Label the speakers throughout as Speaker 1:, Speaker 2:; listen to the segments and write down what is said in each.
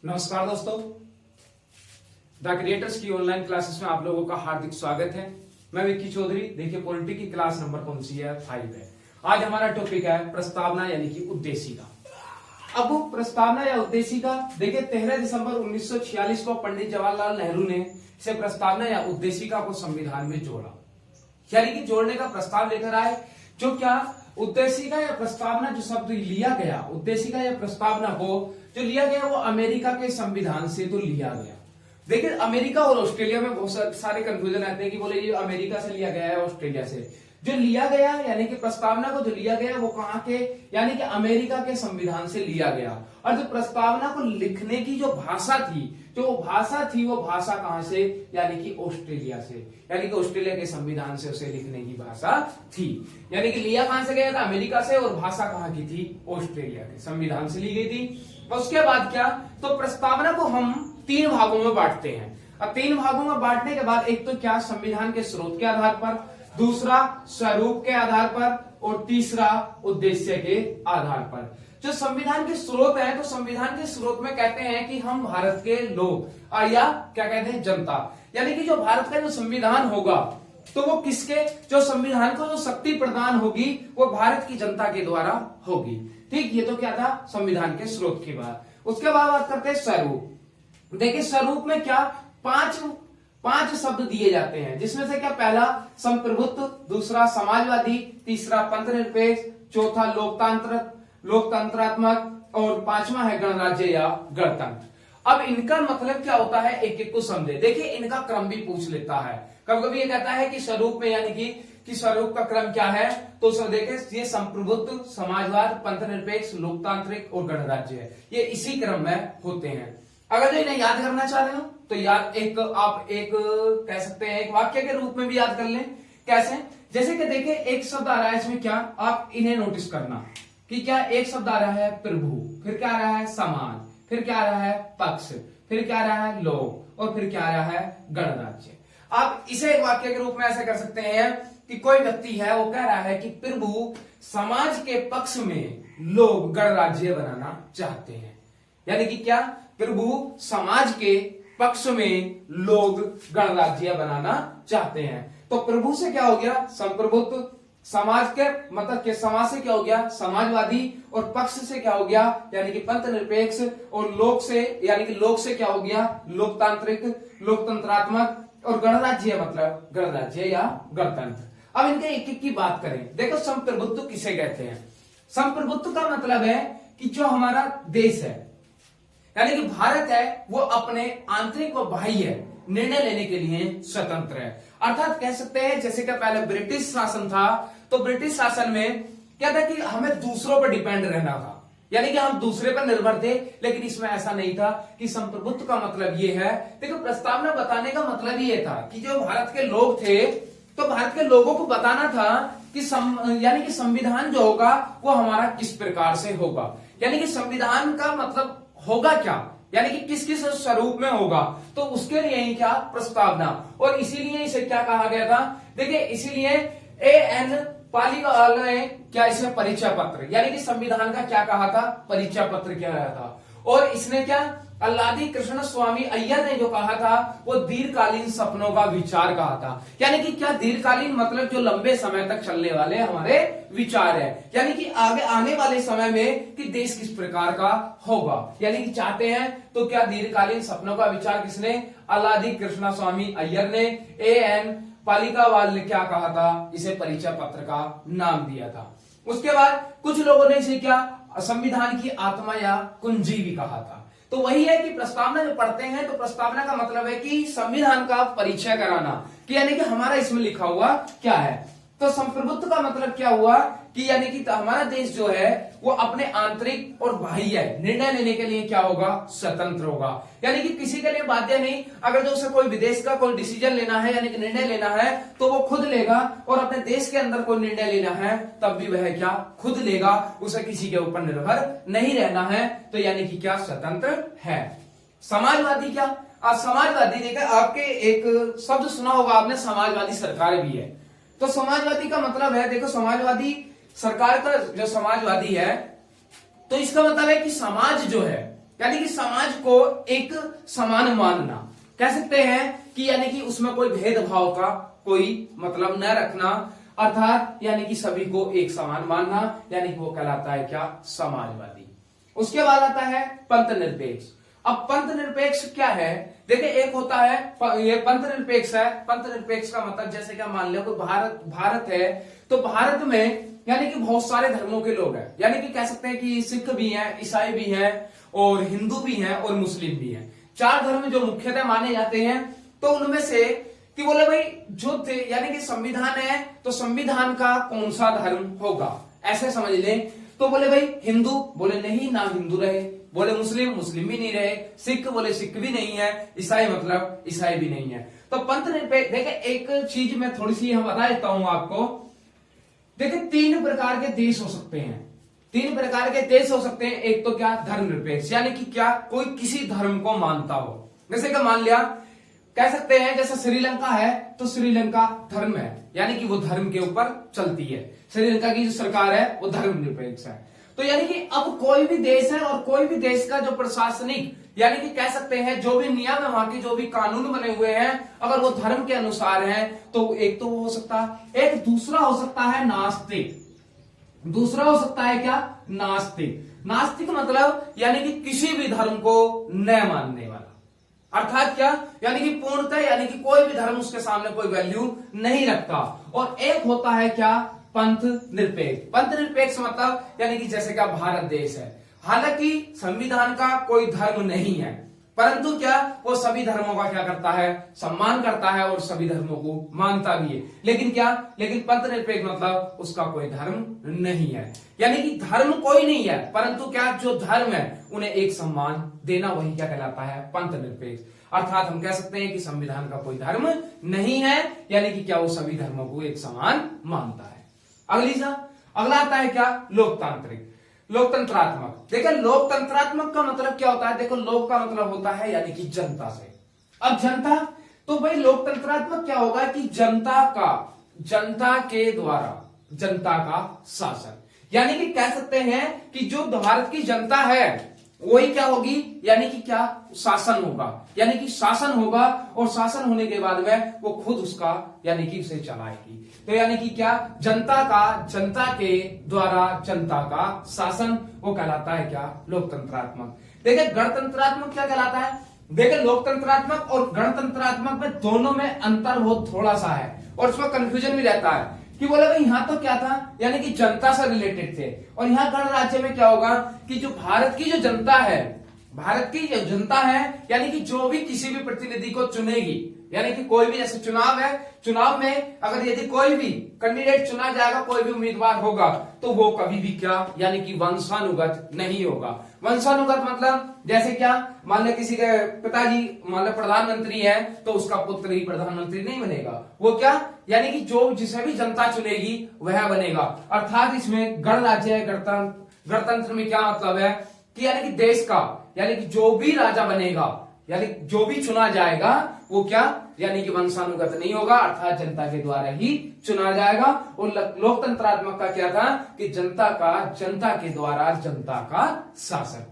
Speaker 1: नमस्कार दोस्तों, the creators की ऑनलाइन क्लासेस में आप लोगों का हार्दिक स्वागत है। मैं विक्की चौधरी। देखिए पॉलिटी की क्लास नंबर कौन सी है? 5 है। आज हमारा टॉपिक है प्रस्तावना यानी कि उद्देशिका। अब वो प्रस्तावना या उद्देशिका, देखिए 13 दिसंबर 1946 को पंडित जवाहरलाल नेहरू ने इसे प्रस्तावना या उद्देशिका को संविधान में जोड़ा, यानी कि जोड़ने का प्रस्ताव लेकर आए। जो क्या उद्देशिका या प्रस्तावना, जो शब्द लिया गया उद्देशिका या प्रस्तावना को जो लिया गया वो अमेरिका के संविधान से तो लिया गया। देखिए अमेरिका और ऑस्ट्रेलिया में बहुत सारे कंफ्यूजन आते हैं कि बोले ये अमेरिका से लिया गया है ऑस्ट्रेलिया से। जो लिया गया यानी कि प्रस्तावना को जो लिया गया वो कहाँ के, यानी कि अमेरिका के संविधान से लिया गया। और जो प्रस्तावना को लिखने की जो भाषा थी वो भाषा कहां से, यानी कि ऑस्ट्रेलिया से, यानी कि ऑस्ट्रेलिया के संविधान से उसे लिखने की भाषा थी। यानी कि लिया कहां से गया था? अमेरिका से, और भाषा कहां की थी? ऑस्ट्रेलिया के संविधान से ली गई थी। और उसके बाद क्या, तो प्रस्तावना को हम 3 भागों में बांटते हैं। अब 3 भागों में बांटने के बाद एक तो क्या, संविधान के स्रोत के आधार पर, दूसरा स्वरूप के आधार पर, और तीसरा उद्देश्य के आधार पर। जो संविधान के स्रोत है, तो संविधान के स्रोत में कहते हैं कि हम भारत के लोग, या क्या कहते हैं, जनता, यानी कि जो भारत का जो संविधान होगा तो वो किसके, जो संविधान को जो शक्ति प्रदान होगी वो भारत की जनता के द्वारा होगी। ठीक, ये तो क्या था संविधान के स्रोत की बात। उसके बाद बात करते हैं स्वरूप। देखिए स्वरूप में क्या, पांच शब्द दिए जाते हैं, जिसमें से क्या, पहला संप्रभुत्व, दूसरा समाजवादी, तीसरा पंथनिरपेक्ष, चौथा लोकतंत्रात्मक, और 5वां है गणराज्य या गणतंत्र। अब इनका मतलब क्या होता है, एक एक को समझे। देखिए इनका क्रम भी पूछ लेता है, कभी कभी ये कहता है कि स्वरूप में, यानी कि स्वरूप का क्रम क्या है, तो सर देखिए ये संप्रभुत्व, समाजवाद, पंथनिरपेक्ष, लोकतांत्रिक और गणराज्य है, ये इसी क्रम में होते हैं। अगर जो इन्हें याद करना चाह रहे हो तो याद आप एक कह सकते हैं, एक वाक्य के रूप में भी याद कर लें। कैसे? जैसे कि देखिए एक शब्द आ रहा है इसमें, क्या आप इन्हें नोटिस करना कि क्या एक शब्द आ रहा है प्रभु, फिर क्या आ रहा है समाज, फिर क्या आ रहा है पक्ष, फिर क्या आ रहा है लोक, और फिर क्या आ रहा है गणराज्य। आप इसे एक वाक्य के रूप में ऐसे कर सकते हैं कि कोई व्यक्ति है वो कह रहा है कि प्रभु समाज के पक्ष में लोग गणराज्य बनाना चाहते हैं, यानी कि क्या, प्रभु समाज के पक्ष में लोग गणराज्य बनाना चाहते हैं। तो प्रभु से क्या हो गया, संप्रभुत्व, समाज के मतलब के समाज से क्या हो गया, समाजवादी, और पक्ष से क्या हो गया, यानी कि पंथनिरपेक्ष, और लोक से, यानी कि लोक से क्या हो गया, लोकतांत्रिक, लोकतंत्रात्मक, और गणराज्य मतलब गणराज्य या गणतंत्र। अब इनके एक एक की बात करें। देखो संप्रभुत्व किसे कहते हैं? संप्रभुत्व का मतलब है कि जो हमारा देश है, यानी कि भारत है, वो अपने आंतरिक व बाह्य निर्णय लेने के लिए स्वतंत्र है। अर्थात कह सकते हैं जैसे कि पहले ब्रिटिश शासन था, तो ब्रिटिश शासन में क्या था कि हमें दूसरों पर डिपेंड रहना था, यानी कि हम दूसरे पर निर्भर थे। लेकिन इसमें ऐसा नहीं था। कि संप्रभुत्व का मतलब ये है, देखो प्रस्तावना बताने का मतलब ये था कि जो भारत के लोग थे, तो भारत के लोगों को बताना था कि यानी कि संविधान जो होगा वो हमारा किस प्रकार से होगा, यानी कि संविधान का मतलब होगा क्या, यानी कि किस किस स्वरूप में होगा। तो उसके लिए ही क्या, प्रस्तावना। और इसीलिए इसे क्या कहा गया था, देखिए इसीलिए AN पालीवाल ने क्या इसे परिचय पत्र, यानी कि संविधान का क्या कहा था, परिचय पत्र क्या था। और इसने क्या, अल्लादी कृष्ण स्वामी अय्यर ने जो कहा था वो दीर्घकालीन सपनों का विचार कहा था। यानी कि क्या, दीर्घकालीन मतलब जो लंबे समय तक चलने वाले हमारे विचार है, यानी कि आगे आने वाले समय में कि देश किस प्रकार का होगा, यानी कि चाहते हैं। तो क्या दीर्घकालीन सपनों का विचार किसने, अल्लादी कृष्ण स्वामी अय्यर ने। AN पालीवाल ने क्या कहा था, इसे परिचय पत्र का नाम दिया था। उसके बाद कुछ लोगों ने इसे क्या, संविधान की आत्मा या कुंजी भी कहा था। तो वही है कि प्रस्तावना जो पढ़ते हैं, तो प्रस्तावना का मतलब है कि संविधान का परिचय कराना, कि यानी कि हमारा इसमें लिखा हुआ क्या है। तो संप्रभुत्व का मतलब क्या हुआ कि यानी कि हमारा देश जो है वो अपने आंतरिक और बाह्य निर्णय लेने के लिए क्या होगा, स्वतंत्र होगा, यानी कि किसी के लिए बाध्य नहीं। अगर जो उसे कोई विदेश का कोई डिसीजन लेना है, यानी कि निर्णय लेना है, तो वो खुद लेगा। और अपने देश के अंदर कोई निर्णय लेना है तब भी वह क्या, खुद लेगा, उसे किसी के ऊपर निर्भर नहीं रहना है। तो यानी कि क्या, स्वतंत्र है। समाजवादी क्या, समाजवादी देखा आपके एक शब्द सुना होगा आपने, समाजवादी सरकार भी है। तो समाजवादी का मतलब है, देखो समाजवादी सरकार का जो समाजवादी है, तो इसका मतलब है कि समाज जो है यानी कि समाज को एक समान मानना, कह सकते हैं कि यानी कि उसमें कोई भेदभाव का कोई मतलब न रखना, अर्थात यानी कि सभी को एक समान मानना, यानी कि वो कहलाता है क्या, समाजवादी। उसके बाद आता है पंथ निरपेक्ष। अब पंथ निरपेक्ष क्या है, देखिए एक होता है ये पंथ निरपेक्ष है। पंथ निरपेक्ष का मतलब जैसे क्या मान लो कोई भारत है, तो भारत में यानी कि बहुत सारे धर्मों के लोग हैं, यानी कि कह सकते हैं कि सिख भी हैं, ईसाई भी हैं, और हिंदू भी हैं, और मुस्लिम भी हैं। चार धर्म जो मुख्यतः माने जाते हैं। तो उनमें से कि बोले भाई जो यानी कि संविधान है, तो संविधान का कौन सा धर्म होगा, ऐसे समझ लें। तो बोले भाई हिंदू, बोले नहीं ना हिंदू रहे, बोले मुस्लिम भी नहीं रहे, सिख बोले सिख भी नहीं है, ईसाई मतलब ईसाई भी नहीं है। तो पंथ निरपेक्ष, देखिए एक चीज मैं थोड़ी सी बता देता हूं आपको। देखिए तीन प्रकार के देश हो सकते हैं, तीन प्रकार के देश हो सकते हैं। एक तो क्या, धर्मनिरपेक्ष, यानी कि क्या, कोई किसी धर्म को मानता हो। जैसे कि मान लिया कह सकते हैं जैसे श्रीलंका है, तो श्रीलंका धर्म है, यानी कि वो धर्म के ऊपर चलती है। श्रीलंका की जो सरकार है वो धर्मनिरपेक्ष है। तो यानी कि अब कोई भी देश है, और कोई भी देश का जो प्रशासनिक यानी कि कह सकते हैं जो भी नियम है, वहां के जो भी कानून बने हुए हैं, अगर वो धर्म के अनुसार हैं, तो एक तो वो हो सकता है। एक दूसरा हो सकता है नास्तिक। दूसरा हो सकता है क्या, नास्तिक। नास्तिक मतलब यानी कि किसी भी धर्म को न मानने वाला, अर्थात क्या, यानी कि पूर्णतः यानी कि कोई भी धर्म उसके सामने कोई वैल्यू नहीं रखता। और एक होता है क्या, पंथ निरपेक्ष। पंथ निरपेक्ष मतलब यानी कि जैसे क्या भारत देश है, हालांकि संविधान का कोई धर्म नहीं है, परंतु क्या, वो सभी धर्मों का क्या करता है, सम्मान करता है, और सभी धर्मों को मानता भी है। लेकिन क्या, लेकिन पंथ निरपेक्ष मतलब उसका कोई धर्म नहीं है, यानी कि धर्म कोई नहीं है, परंतु क्या, जो धर्म है उन्हें एक सम्मान देना, वही क्या कहलाता है, पंथ निरपेक्ष। अर्थात हम कह सकते हैं कि संविधान का कोई धर्म नहीं है, यानी कि क्या, वो सभी धर्मों को एक समान मानता है। अगला आता है क्या, लोकतांत्रिक, लोकतंत्रात्मक। देखिए लोकतंत्रात्मक का मतलब क्या होता है, देखो लोक का मतलब होता है यानी कि जनता से। अब जनता, तो भाई लोकतंत्रात्मक क्या होगा कि जनता के द्वारा जनता का शासन, यानी कि कह सकते हैं कि जो भारत की जनता है वही क्या होगी, यानी कि क्या, शासन होगा, यानी कि शासन होगा, और शासन होने के बाद में वो खुद उसका यानी कि उसे चलाएगी। तो यानी कि क्या, जनता के द्वारा जनता का शासन, वो कहलाता है क्या, लोकतंत्रात्मक। देखिए गणतंत्रात्मक क्या कहलाता है, देखिए लोकतंत्रात्मक और गणतंत्रात्मक में दोनों में अंतर बहुत थोड़ा सा है, और उसमें कंफ्यूजन भी रहता है कि बोले भाई यहां तो क्या था, यानी कि जनता से रिलेटेड थे, और यहाँ गणराज्य में क्या होगा कि जो भारत की जो जनता है, भारत की जो जनता है, यानी कि जो भी किसी भी प्रतिनिधि को चुनेगी, यानी कि कोई भी, जैसे चुनाव है, चुनाव में अगर यदि कोई भी कैंडिडेट चुना जाएगा, कोई भी उम्मीदवार होगा, तो वो कभी भी क्या, यानी कि वंशानुगत नहीं होगा। वंशानुगत मतलब जैसे क्या, मान लो किसी के पिताजी मान लो प्रधानमंत्री है, तो उसका पुत्र ही प्रधानमंत्री नहीं बनेगा, वो क्या, यानी कि जो जिसे भी जनता चुनेगी वह बनेगा। अर्थात इसमें गणराज्य, गणतंत्र में क्या मतलब है कि यानी कि देश का, यानी कि जो भी राजा बनेगा, यानी जो भी चुना जाएगा, वो क्या, यानी कि वंशानुगत नहीं होगा, अर्थात जनता के द्वारा ही चुना जाएगा। और लोकतंत्रात्मक का क्या था कि जनता के द्वारा जनता का शासन।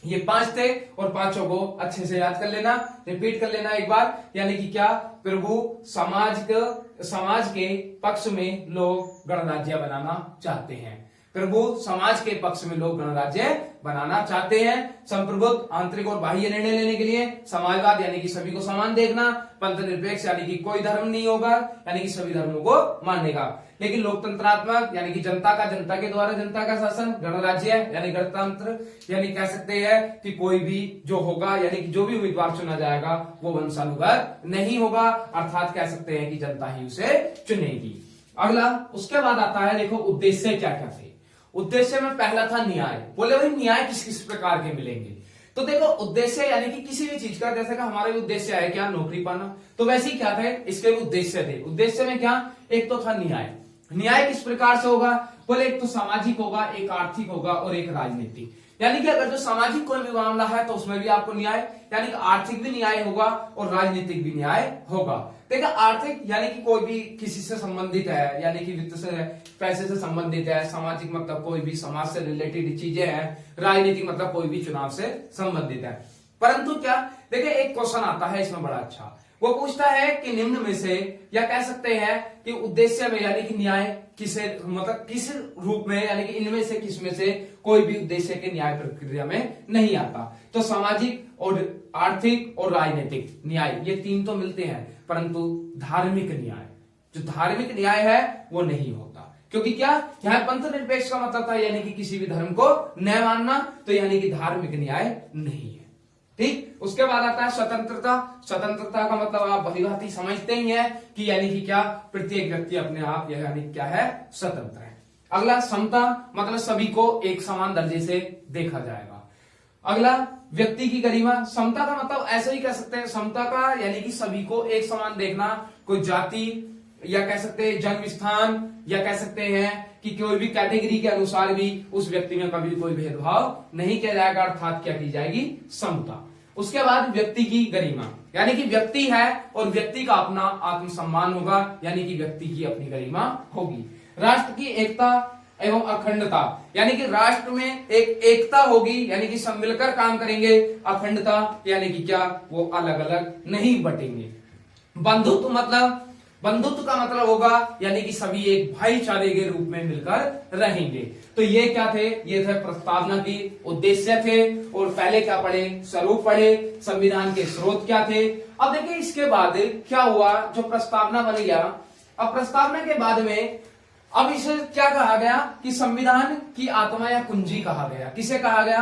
Speaker 1: ये 5 थे, और पांचों को अच्छे से याद कर लेना, रिपीट कर लेना एक बार। यानी कि क्या, प्रभु समाज के पक्ष में लोग गणराज्य बनाना चाहते हैं, प्रभु समाज के पक्ष में लोग गणराज्य बनाना चाहते हैं। संप्रभुत्व, आंतरिक और बाह्य निर्णय लेने के लिए। समाजवाद यानी कि सभी को समान देखना। पंथ निरपेक्ष यानी कि कोई धर्म नहीं होगा, यानी कि सभी धर्मों को मानेगा। लेकिन लोकतंत्रात्मक यानी कि जनता के द्वारा जनता का शासन। गणराज्य यानी गणतंत्र, यानी कह सकते हैं कि कोई भी जो होगा, यानी कि जो भी उम्मीदवार चुना जाएगा वो वंशानुगत नहीं होगा, अर्थात कह सकते हैं कि जनता ही उसे चुनेगी। अगला उसके बाद आता है, देखो उद्देश्य क्या क्या थे। उद्देश्य में पहला था न्याय। बोले भाई न्याय किस किस प्रकार के मिलेंगे, तो देखो उद्देश्य यानी कि किसी भी चीज का, जैसे कि हमारा उद्देश्य है क्या, नौकरी पाना, तो वैसे ही क्या थे, इसके भी उद्देश्य थे। उद्देश्य में क्या, एक तो था न्याय। न्याय किस प्रकार से होगा, बोले एक तो सामाजिक होगा, एक आर्थिक होगा और एक राजनीतिक। यानी कि अगर जो सामाजिक कोई भी मामला है तो उसमें भी आपको न्याय, यानी कि आर्थिक भी न्याय होगा और राजनीतिक भी न्याय होगा। देखिए आर्थिक यानी कि कोई भी किसी से संबंधित है, यानी कि वित्त से, पैसे से संबंधित है। सामाजिक मतलब कोई भी समाज से रिलेटेड चीजें हैं। राजनीतिक मतलब कोई भी चुनाव से संबंधित है। परंतु क्या, देखिए एक क्वेश्चन आता है इसमें बड़ा अच्छा, वो पूछता है कि निम्न में से, या कह सकते हैं कि उद्देश्य में, यानी कि न्याय किसे, मतलब किस रूप में, यानी कि इनमें से किस में से कोई भी उद्देश्य के न्याय प्रक्रिया में नहीं आता। तो सामाजिक और आर्थिक और राजनीतिक न्याय, ये तीन तो मिलते हैं, परंतु धार्मिक न्याय, जो धार्मिक न्याय है वो नहीं होता। क्योंकि क्या, यहाँ पंथ निरपेक्ष का मतलब था यानी कि किसी भी धर्म को न मानना, तो यानी कि धार्मिक न्याय नहीं है। ठीक, उसके बाद आता है स्वतंत्रता। स्वतंत्रता का मतलब आप भलीभांति समझते ही हैं कि यानी कि क्या, प्रत्येक व्यक्ति अपने आप यानी क्या है, स्वतंत्र है। अगला समता, मतलब सभी को एक समान दर्जे से देखा जाएगा। अगला व्यक्ति की गरिमा। समता का मतलब ऐसे ही कह सकते हैं, समता का यानी कि सभी को एक समान देखना, कोई जाति या कह सकते हैं जन्म स्थान, या कह सकते हैं कि कोई भी कैटेगरी के अनुसार भी उस व्यक्ति में कभी कोई भेदभाव नहीं किया जाएगा, अर्थात क्या की जाएगी, समता। उसके बाद व्यक्ति की गरिमा, यानी कि व्यक्ति है और व्यक्ति का अपना आत्मसम्मान होगा, यानी कि व्यक्ति की अपनी गरिमा होगी। राष्ट्र की एकता एवं अखंडता, यानी कि राष्ट्र में एक एकता होगी, यानी कि सब मिलकर काम करेंगे। अखंडता यानी कि क्या, वो अलग अलग नहीं बटेंगे। बंधुत्व मतलब, बंधुत्व का मतलब होगा यानी कि सभी एक भाईचारे के रूप में मिलकर रहेंगे। तो ये क्या थे, ये थे प्रस्तावना की उद्देश्य थे। और पहले क्या पढ़े, स्वरूप पढ़े, संविधान के स्रोत क्या थे। अब देखिए इसके बाद क्या हुआ, जो प्रस्तावना बन गया, अब प्रस्तावना के बाद में अब इसे क्या कहा गया कि संविधान की आत्मा या कुंजी कहा गया। किसे कहा गया,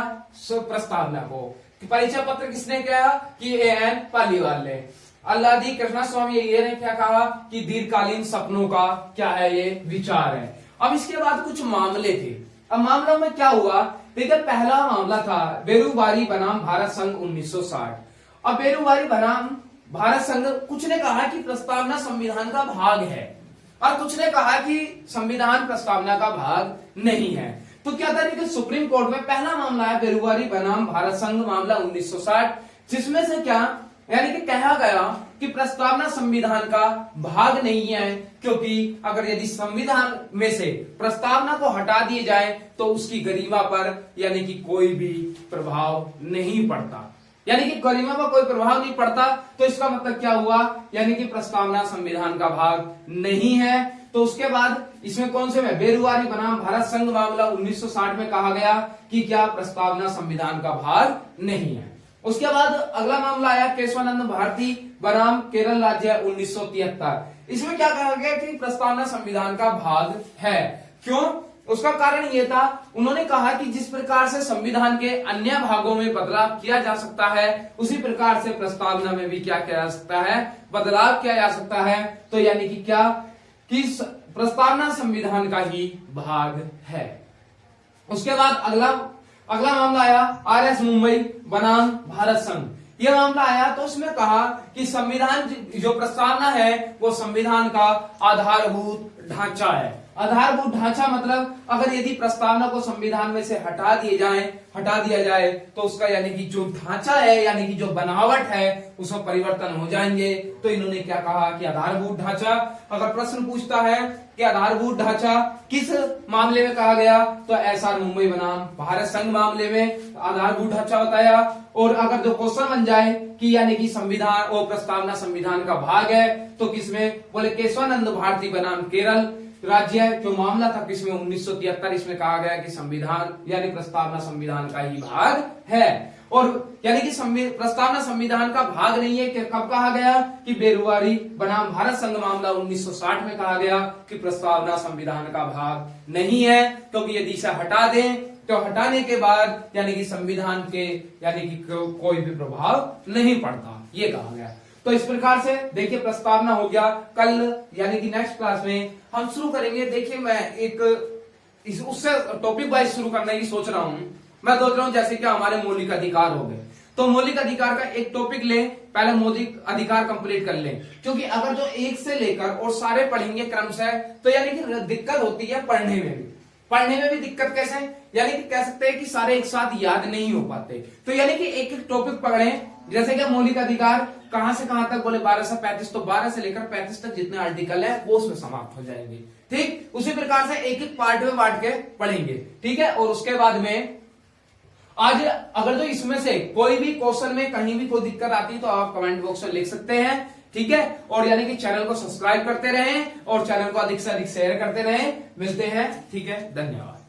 Speaker 1: प्रस्तावना को। परिचय पत्र किसने किया कि A.N. पालीवाल ने। अल्लादी कृष्णा स्वामी ये ने क्या कहा कि दीर्घकालीन सपनों का क्या है, ये विचार है। अब इसके बाद कुछ मामले थे। अब मामलों में क्या हुआ, देखिए पहला मामला था बेरूबारी बनाम भारत संघ 1960। अब बेरूबारी बनाम भारत संघ, कुछ ने कहा कि प्रस्तावना संविधान का भाग है और कुछ ने कहा कि संविधान प्रस्तावना का भाग नहीं है। तो क्या था कि सुप्रीम कोर्ट में पहला मामला है बेरूबारी बनाम भारत संघ मामला 1960, जिसमें से क्या, यानी कि कहा गया कि प्रस्तावना संविधान का भाग नहीं है, क्योंकि अगर यदि संविधान में से प्रस्तावना को हटा दिए जाए तो उसकी गरिमा पर यानी कि कोई भी प्रभाव नहीं पड़ता। यानी कि गरिमा पर कोई प्रभाव नहीं पड़ता, तो इसका मतलब क्या हुआ, यानी कि प्रस्तावना संविधान का भाग नहीं है। तो उसके बाद इसमें कौन से में, बेरूबारी बनाम भारत संघ मामला 1960 में कहा गया कि क्या प्रस्तावना संविधान का भाग नहीं है। उसके बाद अगला मामला आया केशवानंद भारती बनाम केरल राज्य 1973। इसमें क्या कहा गया कि प्रस्तावना संविधान का भाग है। क्यों, उसका कारण यह था, उन्होंने कहा कि जिस प्रकार से संविधान के अन्य भागों में बदलाव किया जा सकता है, उसी प्रकार से प्रस्तावना में भी क्या किया जा सकता है, बदलाव किया जा सकता है। तो यानी कि क्या, कि प्रस्तावना संविधान का ही भाग है। उसके बाद अगला मामला आया RS मुंबई बनाम भारत संघ। यह मामला आया तो उसमें कहा कि संविधान जो प्रस्तावना है वो संविधान का आधारभूत ढांचा है। आधारभूत ढांचा मतलब अगर यदि प्रस्तावना को संविधान में से हटा दिया जाए तो उसका यानी कि जो ढांचा है, यानी कि जो बनावट है, उसमें परिवर्तन हो जाएंगे। तो इन्होंने क्या कहा कि आधारभूत ढांचा। अगर प्रश्न पूछता है कि आधारभूत ढांचा किस मामले में कहा गया, तो SR मुंबई बनाम भारत संघ मामले में आधारभूत ढांचा बताया। और अगर जो क्वेश्चन बन जाए कि यानी कि संविधान और प्रस्तावना संविधान का भाग है, तो किसमें, बोले केशवानंद भारती बनाम केरल राज्य, जो मामला था किसमें, 1973। इसमें कहा गया कि संविधान यानी प्रस्तावना संविधान का ही भाग है। और यानी कि प्रस्तावना संविधान का भाग नहीं है कि कब कहा गया कि बेरूबारी बनाम भारत संघ मामला 1960 में कहा गया कि प्रस्तावना संविधान का भाग नहीं है, क्योंकि यदि इसे हटा दें तो हटाने के बाद यानी कि संविधान के यानी कि कोई भी प्रभाव नहीं पड़ता, ये कहा गया। तो इस प्रकार से देखिए प्रस्तावना हो गया। कल यानी कि नेक्स्ट क्लास में हम शुरू करेंगे। देखिए मैं एक उससे टॉपिक वाइज शुरू करने की सोच रहा हूं। मैं सोच रहा हूं जैसे कि हमारे मौलिक अधिकार हो गए, तो मौलिक अधिकार का एक टॉपिक लें, पहले मौलिक अधिकार कंप्लीट कर लें, क्योंकि अगर जो एक से लेकर और सारे पढ़ेंगे क्रम से, तो यानी कि दिक्कत होती है पढ़ने में भी दिक्कत कैसे, यानी कि कह सकते हैं कि सारे एक साथ याद नहीं हो पाते। तो यानी कि एक एक टॉपिक पकड़े, जैसे कि मौलिक अधिकार कहां से कहां तक बोले 12 से 35, तो 12 से लेकर 35 तक जितने आर्टिकल है वो उसमें समाप्त हो जाएंगे। ठीक, उसी प्रकार से एक एक पार्ट में बांट के पढ़ेंगे। ठीक है, और उसके बाद में आज अगर तो इसमें से कोई भी क्वेश्चन में कहीं भी कोई दिक्कत आती है तो आप कमेंट बॉक्स में लिख सकते हैं। ठीक है, और यानी कि चैनल को सब्सक्राइब करते रहें और चैनल को अधिक से अधिक शेयर करते रहें। मिलते हैं, ठीक है, धन्यवाद।